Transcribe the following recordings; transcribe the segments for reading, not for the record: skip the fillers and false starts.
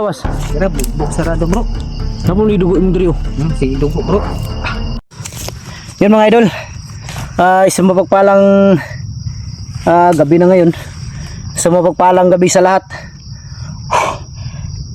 gawas. Kira bubuk sarado bro. Kamu ni dugo mo diri oh. Si dugo bro. Yan mga idol. Isang mapagpalang gabi na ngayon. Isang mapagpalang gabi sa lahat.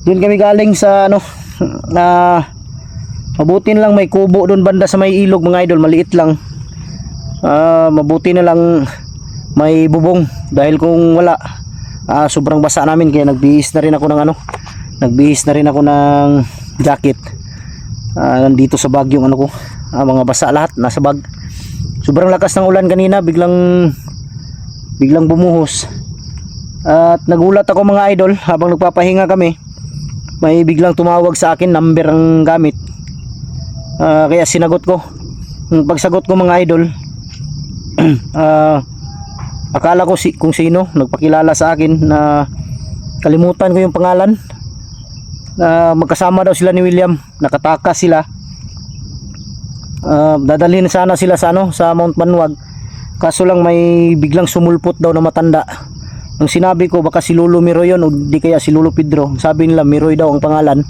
Doon kami galing sa ano mabuti na lang may kubo doon banda sa may ilog mga idol, maliit lang. Mabuti na lang may bubong dahil kung wala sobrang basa namin, kaya nagbihis na rin ako ng jacket. Nandito sa bag yung ano ko, mga basa lahat nasa bag. Sobrang lakas ng ulan kanina, biglang bumuhos. At nagulat ako mga idol, habang nagpapahinga kami, may biglang tumawag sa akin, number ang gamit. Kaya sinagot ko. Yung pagsagot ko mga idol, akala ko kung sino nagpakilala sa akin, na kalimutan ko yung pangalan. Magkasama daw sila ni William, nakatakas sila. Dadalhin sana sila sa sa Mount Manuag, kaso lang may biglang sumulpot daw na matanda. Ang sinabi ko, baka si Lolo Miroy yun o di kaya si Lolo Pedro. Sabi nila Miroy daw ang pangalan,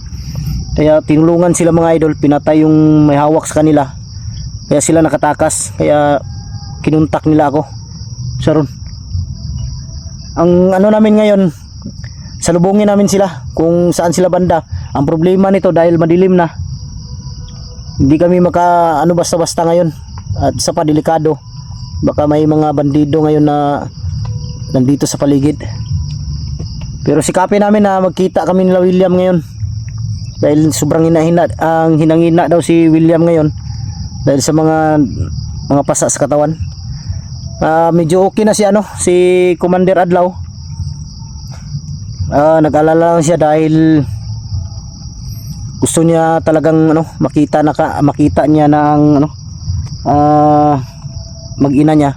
kaya tinulungan sila mga idol, pinatay yung may hawak sa kanila, kaya sila nakatakas. Kaya kinuntak nila ako. Saron, ang ano namin ngayon, salubungin namin sila kung saan sila banda. Ang problema nito, dahil madilim na, hindi kami maka basta-basta ngayon, at isa pa delikado, baka may mga bandido ngayon na nandito sa paligid. Pero sikapin namin na magkita kami nila William ngayon, dahil sobrang hinangina daw si William ngayon dahil sa mga pasa sa katawan. Medyo okay na si si Commander Adlaw. Nag-alala lang siya dahil gusto niya talagang makita niya na ang mag-ina niya.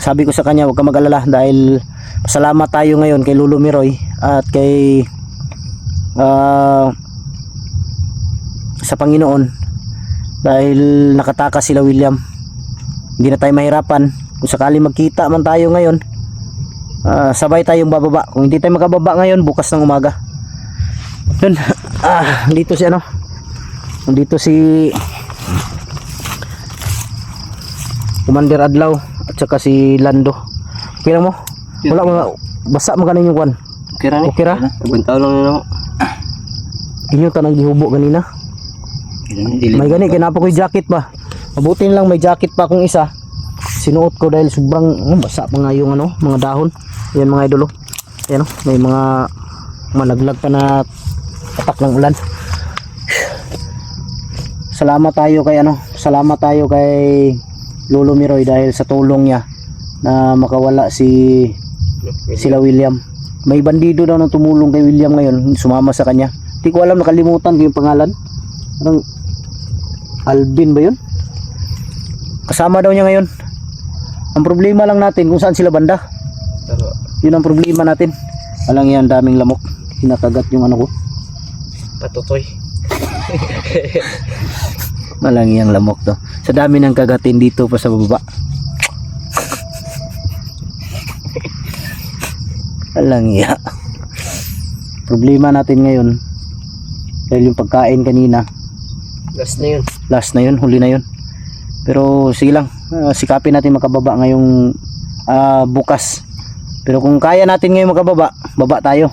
Sabi ko sa kanya, huwag ka mag-alala, dahil salamat tayo ngayon kay Lolo Miroy at kay sa Panginoon, dahil nakatakas sila William. Hindi na tayo mahirapan. Kung sakali magkita man tayo ngayon, sabay tayong bababa. Kung hindi tayo makababa ngayon, bukas ng umaga. Dun, dito si dito si Commander Adlaw at saka si Lando. Kira mo? Wala mga basa mo kanin yung kwan. Kira ni. Okay ra? Buntaw lang nila mo. Inyo ta naghihubo kanina. May gani kinapa ko yung jacket ba. Mabuti lang may jacket pa akong isa. Sinuot ko dahil sobrang basa pa nga yung mga dahon. Yan mga idolo. Ayan may mga malaglag pa na patak ng ulan. Salamat tayo kay Lolo Miroy dahil sa tulong niya na makawala sila William. May bandido daw na tumulong kay William ngayon, sumama sa kanya. Hindi ko alam, nakalimutan ko yung pangalan. Parang Alvin ba yun? Kasama daw niya ngayon. Ang problema lang natin kung saan sila banda. Yun ang problema natin. Alang yan, daming lamok. Hinakagat yung ko. Patutoy. Malang yung lamok to. Sa dami ng kagatin dito pa sa baba. Alang iya. Problema natin ngayon, dahil yung pagkain kanina, last na yun, huli na yun. Pero sige lang, sikapin natin makababa ngayong bukas. Pero kung kaya natin ngayon makababa, baba tayo.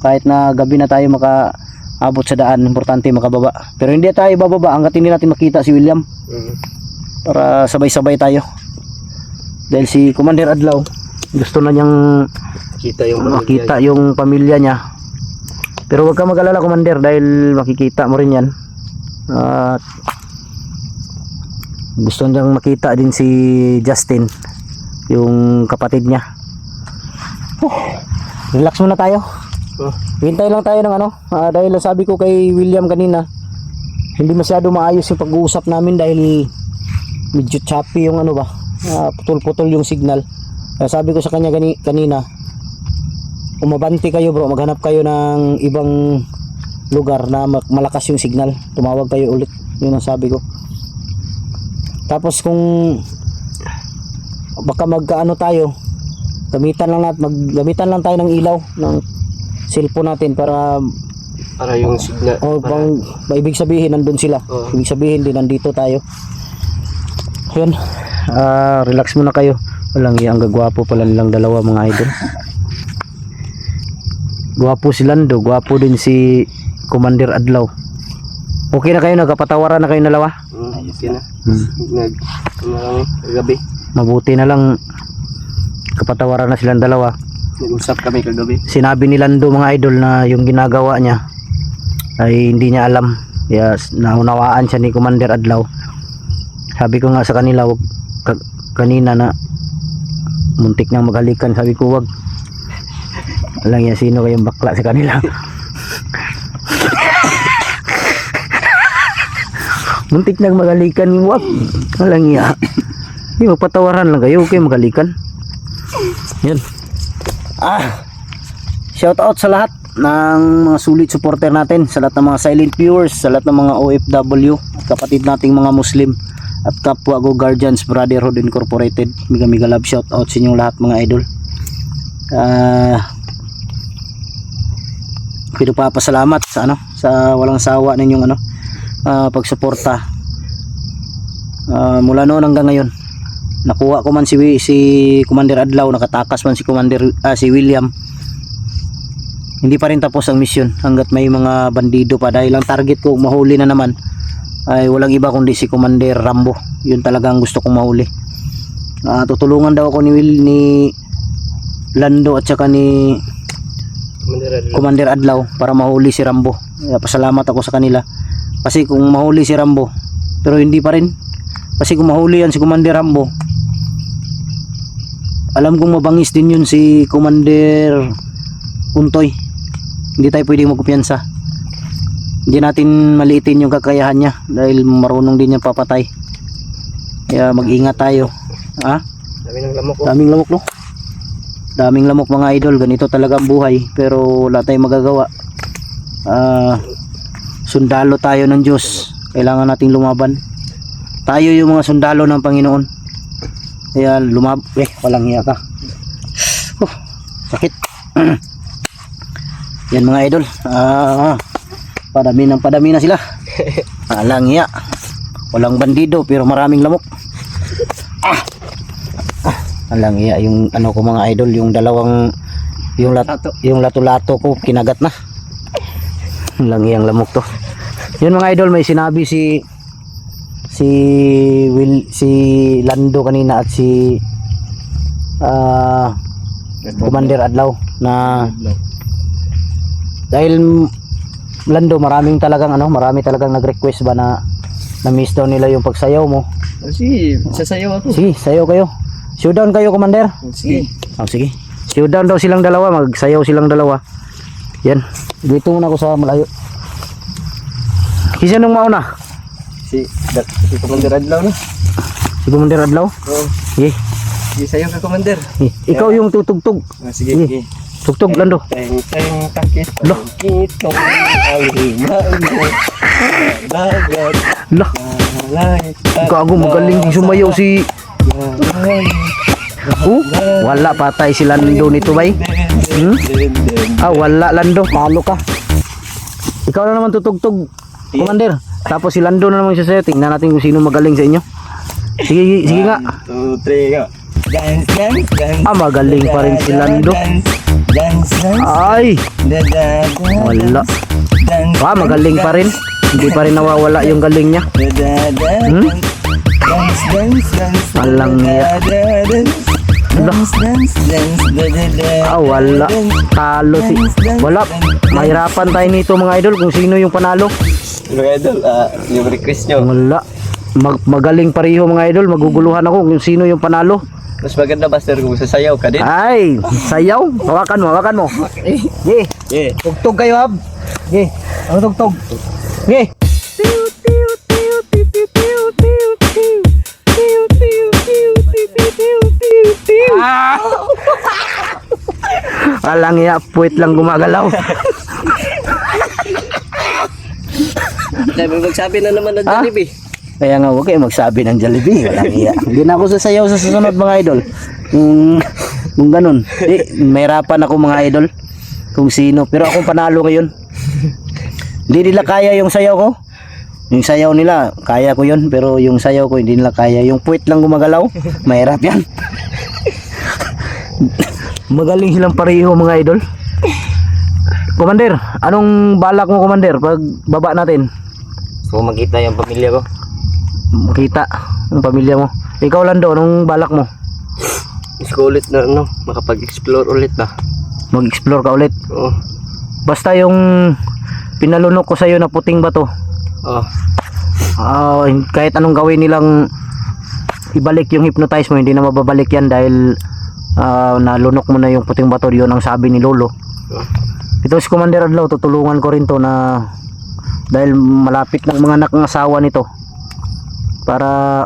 Kahit na gabi na tayo makaabot sa daan, importante makababa. Pero hindi tayo bababa hanggat hindi natin makita si William. Para sabay-sabay tayo. Dahil si Commander Adlaw, gusto na niyang makita yung pamilya niya. Pero huwag ka mag-alala Commander, dahil makikita mo rin yan. At gusto niyang makita din si Justin, yung kapatid niya. Relax muna tayo. Hintay lang tayo ng dahil sabi ko kay William kanina, hindi masyado maayos yung pag-uusap namin dahil medyo choppy yung putol-putol yung signal. Kaya sabi ko sa kanya kanina, umabanti kayo bro, maghanap kayo ng ibang lugar na malakas yung signal, tumawag kayo ulit. Yun ang sabi ko. Tapos kung baka tayo, gamitan lang tayo ng ilaw ng cellphone natin para Para yung signal. O bang ibig sabihin nandun sila. Oo. Ibig sabihin din nandito tayo. Ayun. Relax muna kayo. Walang ang gagwapo pala nilang dalawa mga idol. Gwapo si Lando, gwapo din si Commander Adlaw. Okay na kayo, nagkapatawaran na kayo dalawa? Okay na. Kagabi. Mabuti na lang kapatawaran na silang dalawa. Nag-usap kami kagabi. Sinabi ni Lando mga idol na yung ginagawa niya ay hindi niya alam. Kaya naunawaan siya ni Commander Adlaw. Sabi ko nga sa kanila kanina na muntik nang maghalikan. Sabi ko wag. Alam niya sino kayong bakla sa kanila. Muntik nang maghalikan. Wag. Alam niya. Hindi magpatawaran lang kayo. Okay maghalikan. Yan. Shout out sa lahat ng mga sulit supporter natin, sa lahat ng mga silent viewers, sa lahat ng mga OFW, kapatid nating mga Muslim at kapwa Go Guardians Brotherhood Incorporated. Mega love shout out sa inyong lahat mga idol. Pinagpapasalamat sa sa walang sawa ninyong pagsuporta mula noon hanggang ngayon. Nakuha ko man si Commander Adlaw, nakatakas man si William. Hindi pa rin tapos ang mission hanggat may mga bandido pa, dahil ang target ko mahuli na naman ay walang iba kundi si Commander Rambo. Yun talaga ang gusto kong mahuli. Tutulungan daw ako ni Lando at saka ni Commander Adlaw para mahuli si Rambo. Pasalamat ako sa kanila kasi kung mahuli si Rambo, pero hindi pa rin, kasi kung mahuli yan si Commander Rambo, alam kong mabangis din yun si Commander Untoy. Hindi tayo pwedeng magkumpiyansa. Hindi natin maliitin yung kakayahan niya dahil marunong din niya papatay. Kaya mag-ingat tayo. Daming lamok. Daming lamok, no? Daming lamok mga idol. Ganito talaga ang buhay. Pero wala tayong magagawa. Sundalo tayo ng Diyos. Kailangan nating lumaban. Tayo yung mga sundalo ng Panginoon. Kaya walang hiya ka. Sakit. Yan mga idol. Padami na sila. Walang hiya. Walang bandido pero maraming lamok. Walang hiya yung ko mga idol, yung dalawang yung lato-lato ko kinagat na. Walang hiyang lamok to. Yun mga idol, may sinabi si Lando kanina at si Commander Adlaw na dahil Lando marami talagang nag-request ba na miss daw nila yung pagsayaw mo. Sasayaw ako. Sige, sayaw kayo. Showdown kayo, Commander. Sige. Sige. Showdown daw silang dalawa, magsayaw silang dalawa. Yan. Dito muna ako sa malayo. Kisa nung mauna? Si Commander Adlaw na. Si Commander Adlaw? Oo. Sige. Sige, sayo ka Commander. Ikaw yung tutugtog. Sige. Sige. Tugtog, Lando. Teng takit. Loh. Kitong dagat. Lah. Gago, magaling din sumayaw si... wala, patay si Lando nito bay. Wala Lando, talo ka. Ikaw na naman tutugtog, Commander. Tapos si Lando na naman siya sa'yo. Tingnan natin kung sino magaling sa inyo. Sige nga. 1, 2, 3, go. Dance. Magaling pa rin si Lando. Ay, wala. Magaling pa rin. Hindi pa rin nawawala yung galing niya. Alang niya. Wala. Talo si... Wala. Mahirapan tayo nito mga idol kung sino yung panalo. Mga idol, yung request nyo. Wala. Magaling pareho mga idol. Maguguluhan ako kung sino yung panalo. Mas maganda Buster kung sasayaw ka din. Ay, sayaw. Hawakan mo. Ye. Tugtog kayo, hab. Ye. Ano tugtog? Ye. Alang ya, puwit lang gumagalaw. Dahil magsabi na naman ng Jollibee. Kaya nga, huwag kayo magsabi ng Jollibee. Walang iya. Hindi na ako sasayaw sa susunod mga idol. Kung ganun. Mahirapan ako mga idol. Kung sino. Pero akong panalo ngayon. Hindi nila kaya yung sayaw ko. Yung sayaw nila, kaya ko yun. Pero yung sayaw ko, hindi nila kaya. Yung puwit lang gumagalaw, mahirap yan. Magaling silang pareho mga idol. Commander, anong balak mo Commander pag baba natin? So makita yung pamilya ko. Makita ang pamilya mo. Ikaw Lando, anong balak mo? Gusto ulit na makapag-explore ulit ba? Mag-explore ka ulit. Oo. Basta yung pinalunok ko sa'yo na puting bato. Oo. Kahit anong gawin nilang ibalik yung hypnotize mo, hindi na mababalik yan dahil nalunok mo na yung puting bato. Yun ang sabi ni Lolo. Ito si Commander Adlaw, tutulungan ko rin to na dahil malapit ng mga anak ng asawa nito para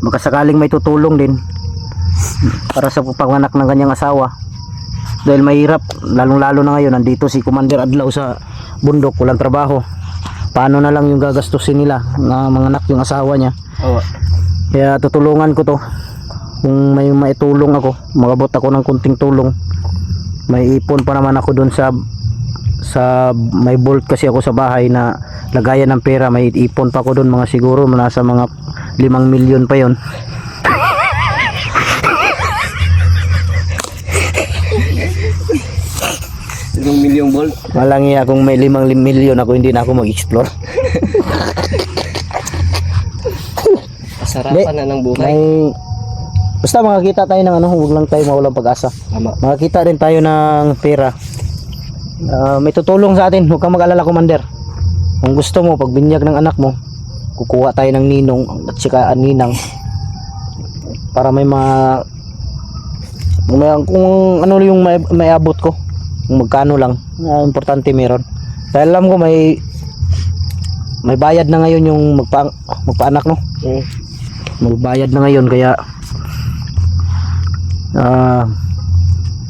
makasakaling may tutulong din para sa panganak ng kanyang asawa dahil mahirap lalong lalo na ngayon nandito si Commander Adlaw sa bundok, walang trabaho. Paano na lang yung gagastusin nila na mga anak yung asawa niya. Oo. Kaya tutulungan ko to kung may maitulong ako, magabot ako ng kunting tulong. May ipon pa naman ako doon sa may vault kasi ako sa bahay na lagayan ng pera, may ipon pa ako doon mga siguro nasa mga 5 milyon pa yon. Ilang milyong volt? Walang iya kung may 5 milyon ako hindi na ako mag-explore. Kasarapan na ng buhay. Basta makakita tayo ng huwag lang tayo mawalang pag-asa. Tama. Makakita rin tayo ng pera. May tutulong sa atin, huwag kang mag-alala Commander. Kung gusto mo, pag binyag ng anak mo, kukuha tayo ng ninong at saka ninang para kung ano yung may abot ko, kung magkano lang, importante meron. Dahil alam ko may bayad na ngayon yung magpaanak no. Magbayad na ngayon kaya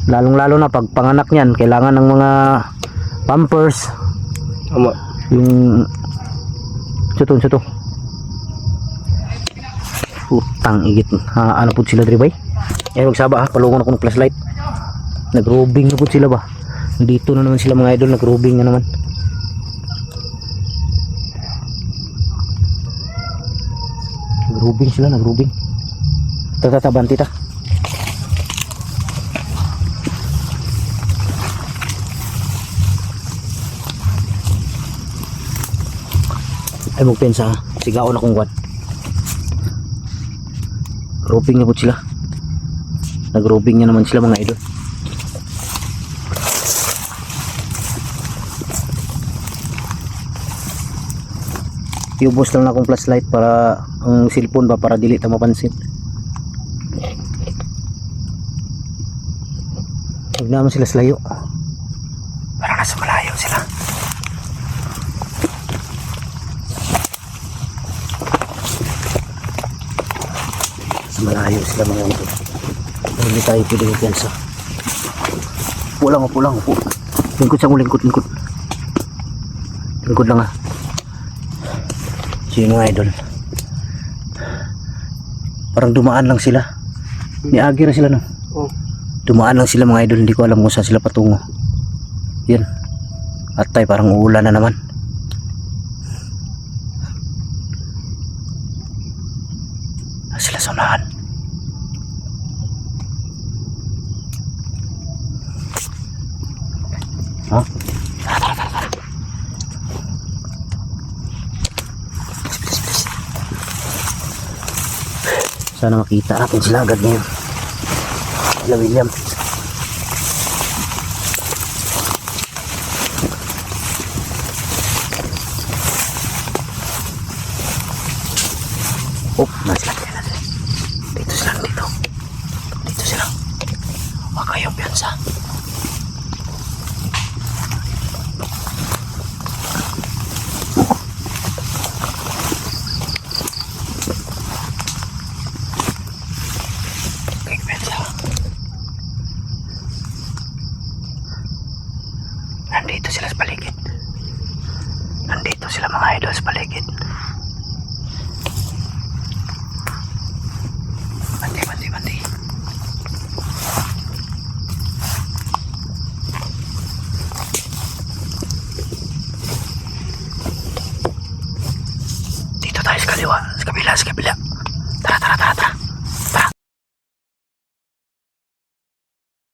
lalong lalo na pag panganak niyan kailangan ng mga pampers. Tama. Yung suto utang igit ano po sila dribay yan magsaba ha, palungan ako ng flashlight. Nag-robing na po sila ba, dito na naman sila mga idol, nag-robing na naman. Nag-robing sila, nag-robing. Tataban tita. Ay magpensa ha, sigaon akong kwan. Grouping na po sila. Nag-grouping na naman sila mga idol. Iubos lang na akong flashlight para ang cellphone ba para dili ta mapansin. Huwag naman sila sa layo. Para nasa malayo sila. Malayo sila mga ito. Hindi tayo pwede magpiyansa. Pulang. Lingkod sa mo, lingkod. Lingkod lang ha. Sino mga idol? Parang dumaan lang sila. Niagi na sila no? Oh. Dumaan lang sila mga idol. Hindi ko alam kung saan sila patungo. Yan. At tayo parang uulan na naman. Sila sa unahan. Ha? Tara. Bilis. Sana makita natin sila agad ngayon. Sila William. Nasa dito sila. Huwag kayong piyansa. Nandito sila sa paligid. Nandito sila mga idol sa paligid. Bandi. Dito tayo sa kaliwa. Sa kabila, sa kabila. Tara, tara, tara, tara.